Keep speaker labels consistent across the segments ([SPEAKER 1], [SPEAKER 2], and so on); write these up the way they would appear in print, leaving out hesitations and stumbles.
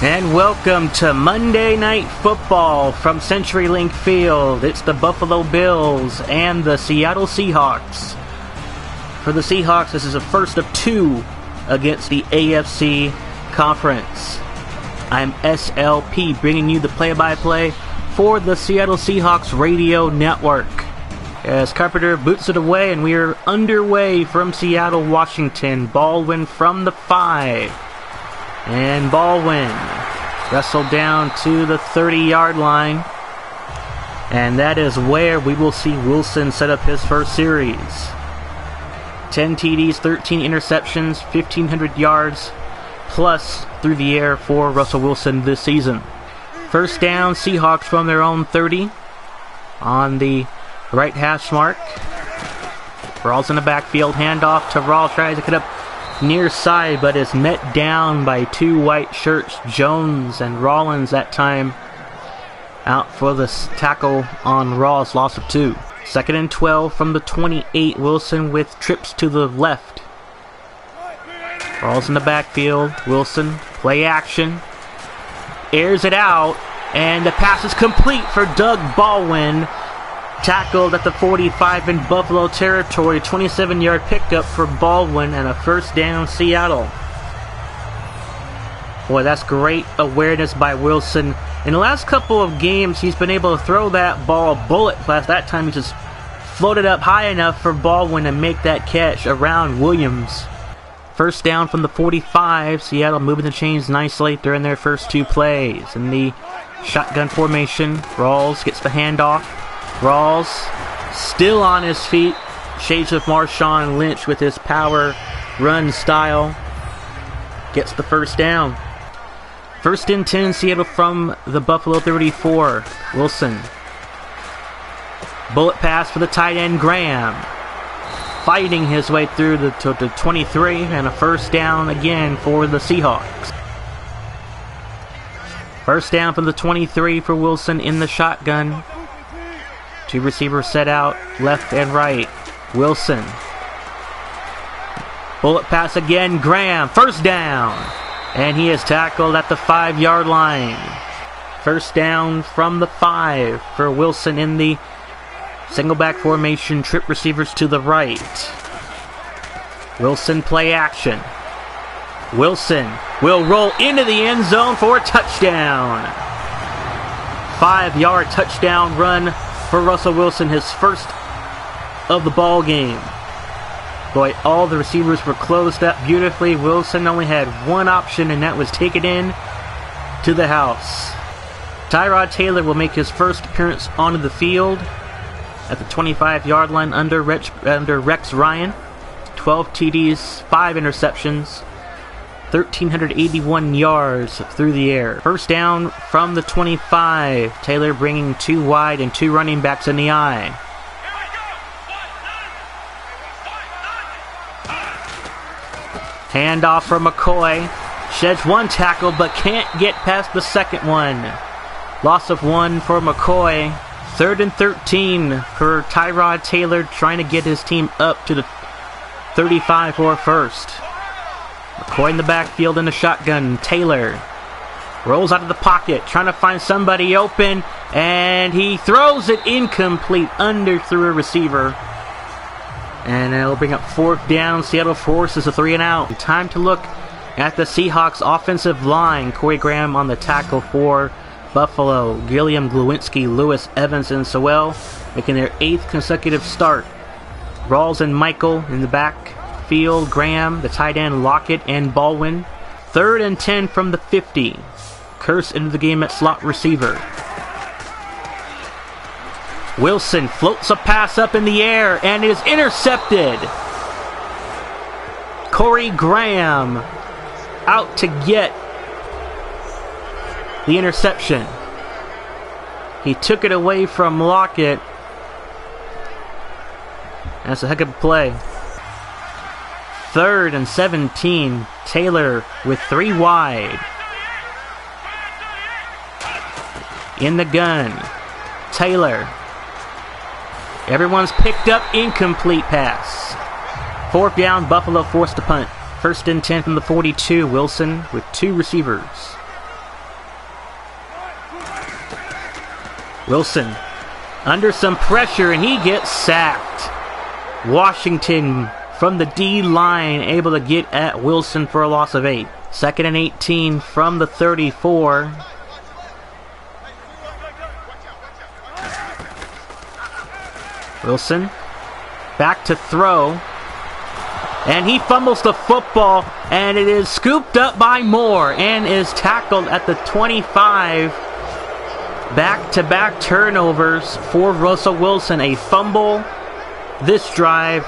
[SPEAKER 1] And welcome to Monday Night Football from CenturyLink Field. It's the Buffalo Bills and the Seattle Seahawks. For the Seahawks, this is the first of two against the AFC Conference. I'm S.L.P. bringing you the play-by-play for the Seattle Seahawks radio network. As Carpenter boots it away, and we are underway from Seattle, Washington. Baldwin from the 5. And Baldwin wrestled down to the 30-yard line. And that is where we will see Wilson set up his first series. 10 TDs, 13 interceptions, 1,500 yards plus through the air for Russell Wilson this season. First down, Seahawks from their own 30 on the right hash mark. Rawls in the backfield, handoff to Rawls, tries to get up near side, but is met down by two white shirts, Jones and Rollins that time. Out for the tackle on Rawls, loss of 2. Second and 12 from the 28, Wilson with trips to the left. Rawls in the backfield, Wilson, play action, airs it out, and the pass is complete for Doug Baldwin. Tackled at the 45 in Buffalo territory. 27-yard pickup for Baldwin and a first down, Seattle. Boy, that's great awareness by Wilson. In the last couple of games, he's been able to throw that ball a bullet class. That time he just floated up high enough for Baldwin to make that catch around Williams. First down from the 45. Seattle moving the chains nicely during their first two plays. In the shotgun formation, Rawls gets the handoff. Rawls still on his feet. Shades of Marshawn Lynch with his power run style. Gets the first down. First and 10, Seattle from the Buffalo 34. Wilson. Bullet pass for the tight end, Graham. Fighting his way through the 23, and a first down again for the Seahawks. First down from the 23 for Wilson in the shotgun. Two receivers set out, left and right. Wilson. Bullet pass again, Graham. First down. And he is tackled at the 5-yard line. First down from the 5 for Wilson in the single back formation, trip receivers to the right. Wilson play action. Wilson will roll into the end zone for a touchdown. 5-yard touchdown run for Russell Wilson, his first of the ball game. Boy, all the receivers were closed up beautifully. Wilson only had one option, and that was take it in to the house. Tyrod Taylor will make his first appearance onto the field at the 25-yard line under Rex Ryan. 12 TDs, 5 interceptions, 1,381 yards through the air. First down from the 25. Taylor bringing 2 wide and 2 running backs in the eye. Handoff for McCoy. Sheds one tackle but can't get past the second one. Loss of 1 for McCoy. Third and 13 for Tyrod Taylor, trying to get his team up to the 35 for a first. McCoy in the backfield in the shotgun. Taylor rolls out of the pocket, trying to find somebody open, and he throws it incomplete under through a receiver. And it'll bring up fourth down. Seattle forces a 3 and out. Time to look at the Seahawks offensive line. Corey Graham on the tackle for Buffalo. Gilliam, Glowinski, Lewis, Evans, and Sewell making their 8th consecutive start. Rawls and Michael in the backfield. Graham, the tight end, Lockett, and Baldwin. Third and 10 from the 50. Curse into the game at slot receiver. Wilson floats a pass up in the air and is intercepted. Corey Graham out to get the interception. He took it away from Lockett. That's a heck of a play. Third and 17. Taylor with 3 wide. In the gun. Taylor. Everyone's picked up, incomplete pass. Fourth down, Buffalo forced to punt. First and 10 from the 42. Wilson with 2 receivers. Wilson under some pressure, and he gets sacked. Washington from the D-line able to get at Wilson for a loss of 8. 2nd and 18 from the 34. Wilson back to throw, and he fumbles the football, and it is scooped up by Moore and is tackled at the 25. Back-to-back turnovers for Russell Wilson. A fumble this drive,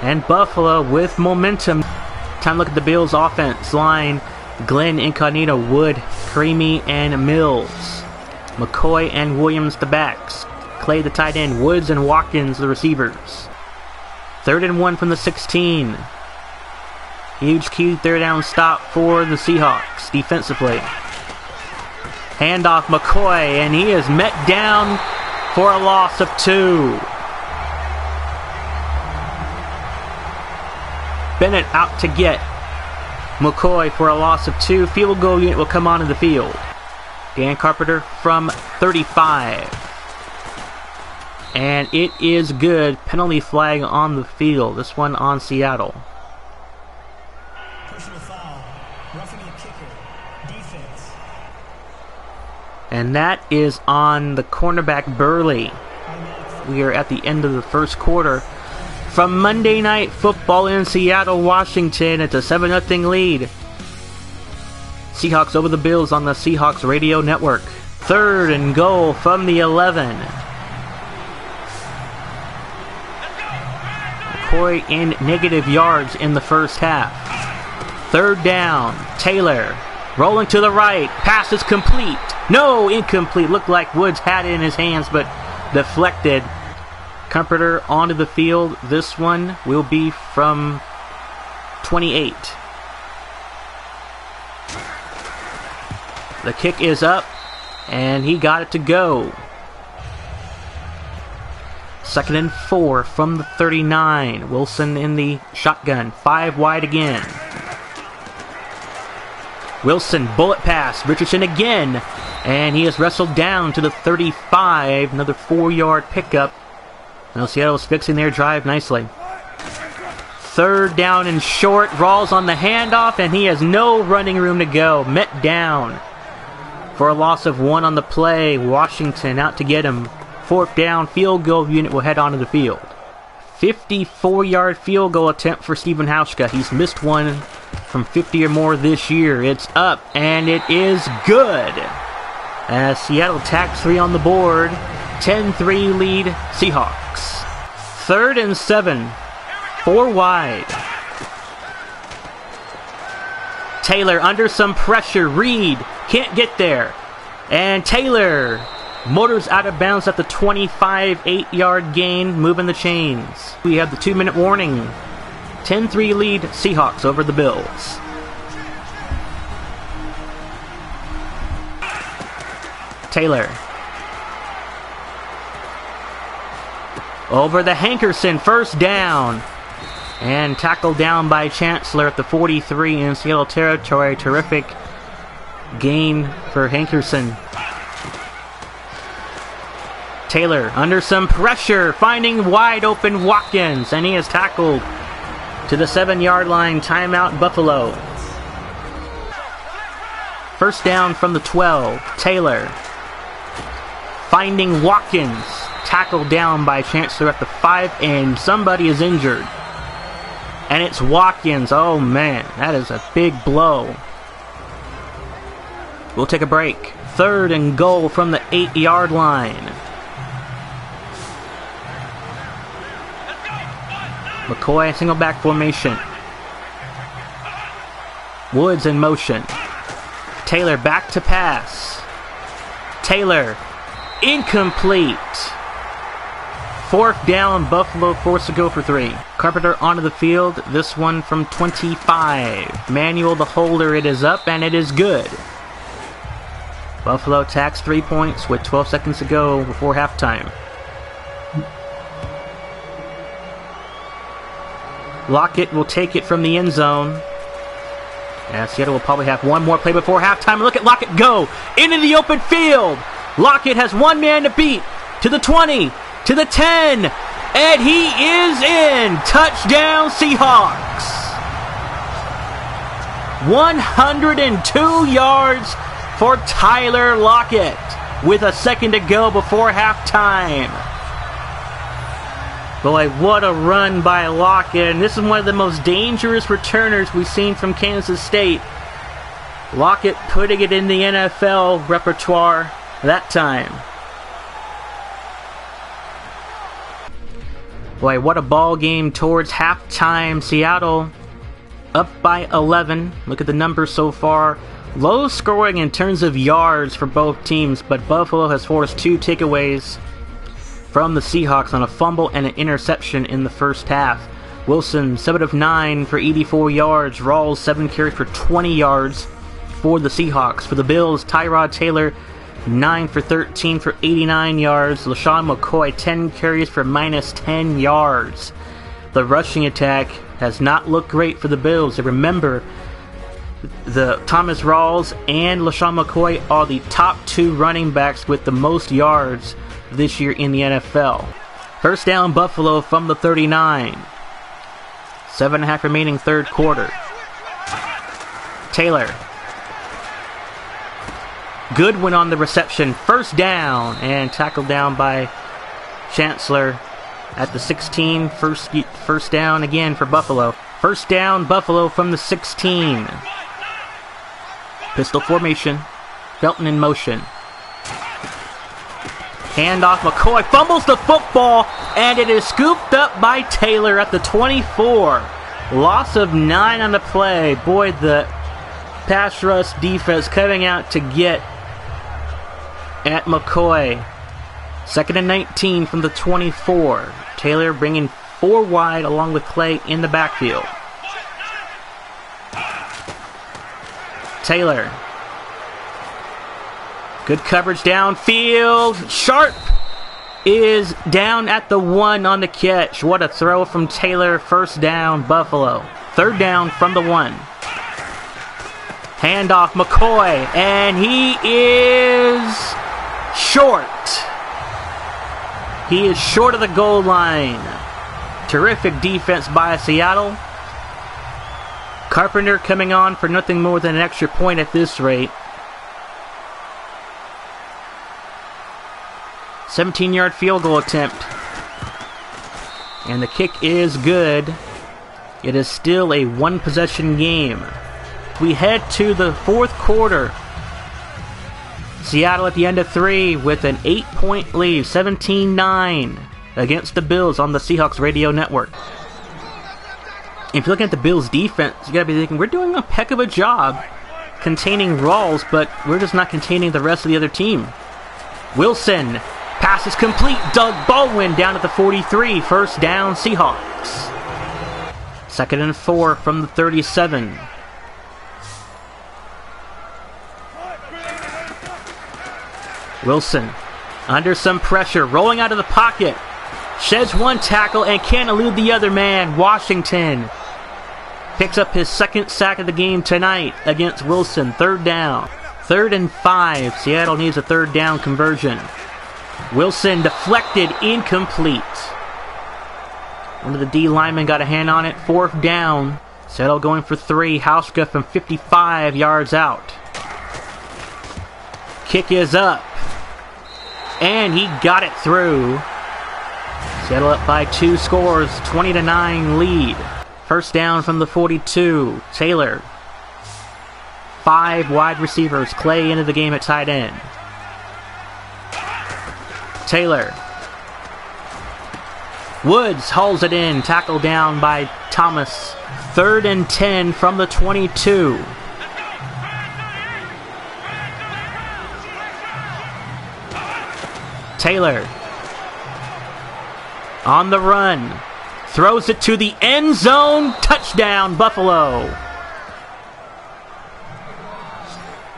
[SPEAKER 1] and Buffalo with momentum. Time to look at the Bills' offense line. Glenn, Incognito, Wood, Creamy, and Mills. McCoy and Williams the backs. Clay the tight end. Woods and Watkins the receivers. 3rd and 1 from the 16. Huge key third down stop for the Seahawks defensively. Handoff McCoy, and he is met down for a loss of 2. Bennett out to get McCoy for a loss of 2. Field goal unit will come onto the field. Dan Carpenter from 35. And it is good. Penalty flag on the field. This one on Seattle.
[SPEAKER 2] Personal foul. Roughing the kicker. Defense.
[SPEAKER 1] And that is on the cornerback Burley. We are at the end of the first quarter. From Monday Night Football in Seattle, Washington, it's a 7-0 lead. Seahawks over the Bills on the Seahawks Radio Network. 3rd and goal from the 11. McCoy in negative yards in the first half. 3rd down. Taylor rolling to the right. Pass is complete. No, incomplete. Looked like Woods had it in his hands, but deflected. Carpenter onto the field. This one will be from 28. The kick is up, and he got it to go. 2nd and 4 from the 39. Wilson in the shotgun. 5 wide again. Wilson, bullet pass. Richardson again. And he is wrestled down to the 35. Another 4-yard pickup. Now Seattle's fixing their drive nicely. 3rd down and short. Rawls on the handoff, and he has no running room to go. Met down for a loss of 1 on the play. Washington out to get him. 4th down. Field goal unit will head onto the field. 54-yard field goal attempt for Stephen Hauschka. He's missed one from 50 or more this year. It's up, and it is good. As Seattle tacks 3 on the board. 10-3 lead Seahawks. 3rd and 7. 4 wide. Taylor under some pressure. Reed can't get there. And Taylor motors out of bounds at the 25, 8-yard gain, moving the chains. We have the 2-minute warning. 10-3 lead Seahawks over the Bills. Taylor. Over the Hankerson, 1st down. And tackled down by Chancellor at the 43 in Seattle territory. Terrific gain for Hankerson. Taylor under some pressure, finding wide open Watkins, and he is tackled to the 7-yard line. Timeout Buffalo. 1st down from the 12. Taylor finding Watkins. Tackled down by Chancellor at the 5, and somebody is injured. And it's Watkins. Oh man, that is a big blow. We'll take a break. 3rd and goal from the 8-yard line. McCoy, single back formation. Woods in motion. Taylor back to pass. Taylor, incomplete. 4th down, Buffalo forced to go for 3. Carpenter onto the field. This one from 25. Manuel the holder. It is up, and it is good. Buffalo tacks 3 points with 12 seconds to go before halftime. Lockett will take it from the end zone. And Seattle will probably have one more play before halftime. Look at Lockett go into the open field. Lockett has one man to beat. To the 20, to the 10, and he is in. Touchdown Seahawks. 102 yards for Tyler Lockett with a second to go before halftime. Boy, what a run by Lockett. And this is one of the most dangerous returners we've seen from Kansas State. Lockett putting it in the NFL repertoire that time. Boy, what a ball game towards halftime. Seattle up by 11. Look at the numbers so far. Low scoring in terms of yards for both teams, but Buffalo has forced 2 takeaways from the Seahawks on a fumble and an interception in the first half. Wilson, 7 of 9 for 84 yards. Rawls, 7 carries for 20 yards for the Seahawks. For the Bills, Tyrod Taylor, 9 for 13 for 89 yards. LeSean McCoy, 10 carries for minus 10 yards. The rushing attack has not looked great for the Bills. Remember, the Thomas Rawls and LeSean McCoy are the top 2 running backs with the most yards this year in the NFL. First down Buffalo from the 39. 7.5 remaining third quarter. Taylor. Goodwin on the reception. First down and tackled down by Chancellor at the 16. First down again for Buffalo. First down Buffalo from the 16. Pistol formation. Felton in motion. Handoff, McCoy fumbles the football, and it is scooped up by Taylor at the 24. Loss of 9 on the play. Boy, the pass rush defense coming out to get at McCoy. 2nd and 19 from the 24. Taylor bringing 4 wide along with Clay in the backfield. Taylor. Good coverage downfield. Sharp is down at the 1 on the catch. What a throw from Taylor. First down, Buffalo. Third down from the 1. Handoff, McCoy, and he is short. He is short of the goal line. Terrific defense by Seattle. Carpenter coming on for nothing more than an extra point at this rate. 17-yard field goal attempt. And the kick is good. It is still a 1-possession game. We head to the fourth quarter. Seattle at the end of 3 with an 8-point lead, 17-9 against the Bills on the Seahawks radio network. If you're looking at the Bills defense, you gotta be thinking, we're doing a heck of a job containing Rawls, but we're just not containing the rest of the other team. Wilson, pass is complete. Doug Baldwin down at the 43. First down, Seahawks. 2nd and 4 from the 37. Wilson, under some pressure, rolling out of the pocket. Sheds one tackle and can't elude the other man. Washington picks up his 2nd sack of the game tonight against Wilson. 3rd down. 3rd and 5. Seattle needs a 3rd down conversion. Wilson deflected, incomplete. One of the D linemen got a hand on it. 4th down. Seattle going for 3. Hauschka from 55 yards out. Kick is up. And he got it through. Seattle up by 2 scores, 20-9 lead. First down from the 42. Taylor. 5 wide receivers. Clay into the game at tight end. Taylor. Woods hauls it in. Tackled down by Thomas. 3rd and 10 from the 22. Taylor. On the run. Throws it to the end zone. Touchdown, Buffalo.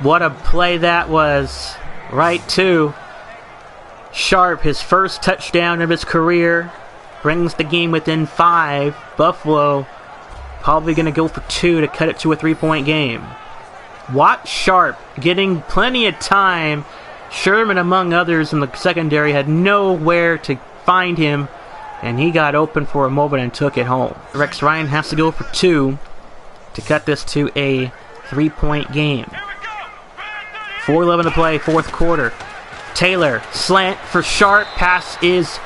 [SPEAKER 1] What a play that was. Right to Sharp, his first touchdown of his career. Brings the game within 5. Buffalo Probably going to go for 2 to cut it to a 3-point game. Watch Sharp getting plenty of time. Sherman, among others in the secondary, had nowhere to find him, and he got open for a moment and took it home. Rex Ryan has to go for 2 to cut this to a 3-point game. 4:11 to play, fourth quarter. Taylor, slant for Sharp. Pass is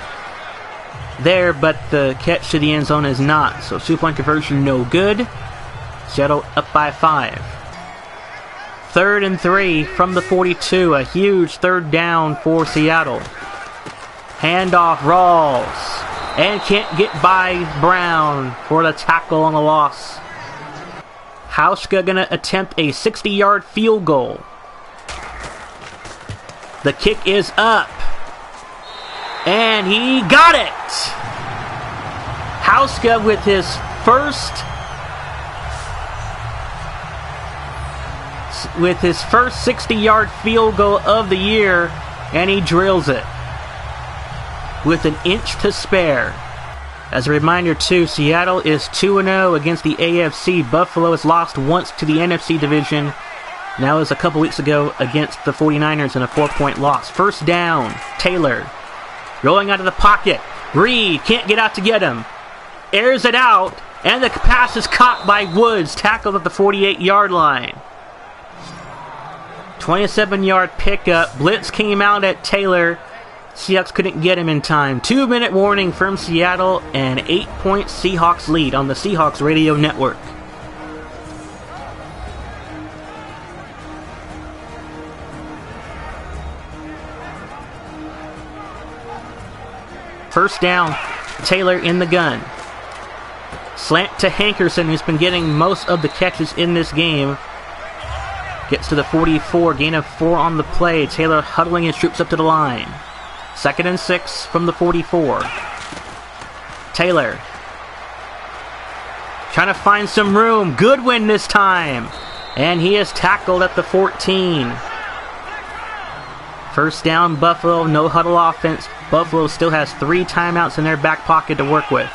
[SPEAKER 1] there, but the catch to the end zone is not. So 2-point conversion, no good. Seattle up by 5. 3rd and 3 from the 42. A huge third down for Seattle. Handoff, Rawls. And can't get by Brown for the tackle on the loss. Hauschka going to attempt a 60-yard field goal. The kick is up. And he got it! Hauschka with his first 60-yard field goal of the year, and he drills it with an inch to spare. As a reminder too, Seattle is 2-0 against the AFC. Buffalo has lost once to the NFC division. That was a couple weeks ago against the 49ers in a 4-point loss. First down, Taylor rolling out of the pocket. Reed can't get out to get him. Airs it out, and the pass is caught by Woods, tackled at the 48-yard line. 27-yard pickup. Blitz came out at Taylor. Seahawks couldn't get him in time. 2-minute warning from Seattle, and 8-point Seahawks lead on the Seahawks radio network. First down, Taylor in the gun. Slant to Hankerson, who's been getting most of the catches in this game. Gets to the 44, gain of 4 on the play. Taylor huddling his troops up to the line. 2nd and 6 from the 44. Taylor trying to find some room. Goodwin this time. And he is tackled at the 14. First down, Buffalo. No huddle offense. Buffalo still has 3 timeouts in their back pocket to work with.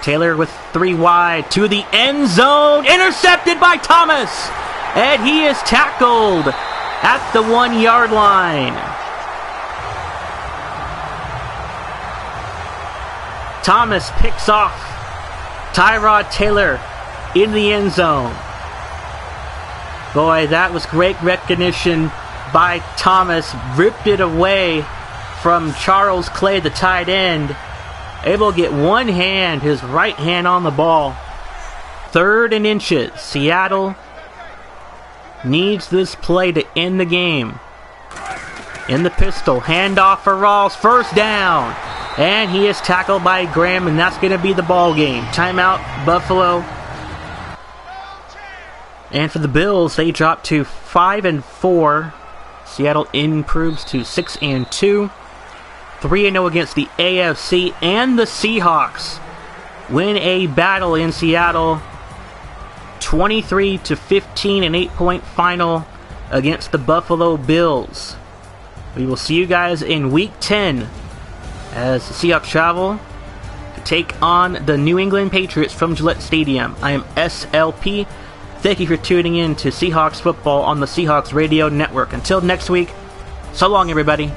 [SPEAKER 1] Taylor with 3 wide to the end zone. Intercepted by Thomas. And he is tackled at the 1-yard line. Thomas picks off Tyrod Taylor in the end zone. Boy, that was great recognition by Thomas. Ripped it away from Charles Clay, the tight end. Able to get one hand, his right hand on the ball. 3rd and inches. Seattle needs this play to end the game. In the pistol, handoff for Rawls, first down. And he is tackled by Graham, and that's going to be the ball game. Timeout, Buffalo. And for the Bills, they drop to 5-4. Seattle improves to 6-2. 3-0 against the AFC, and the Seahawks win a battle in Seattle. 23-15, an 8-point final against the Buffalo Bills. We will see you guys in Week 10 as the Seahawks travel to take on the New England Patriots from Gillette Stadium. I am S.L.P. Thank you for tuning in to Seahawks football on the Seahawks Radio Network. Until next week, so long everybody.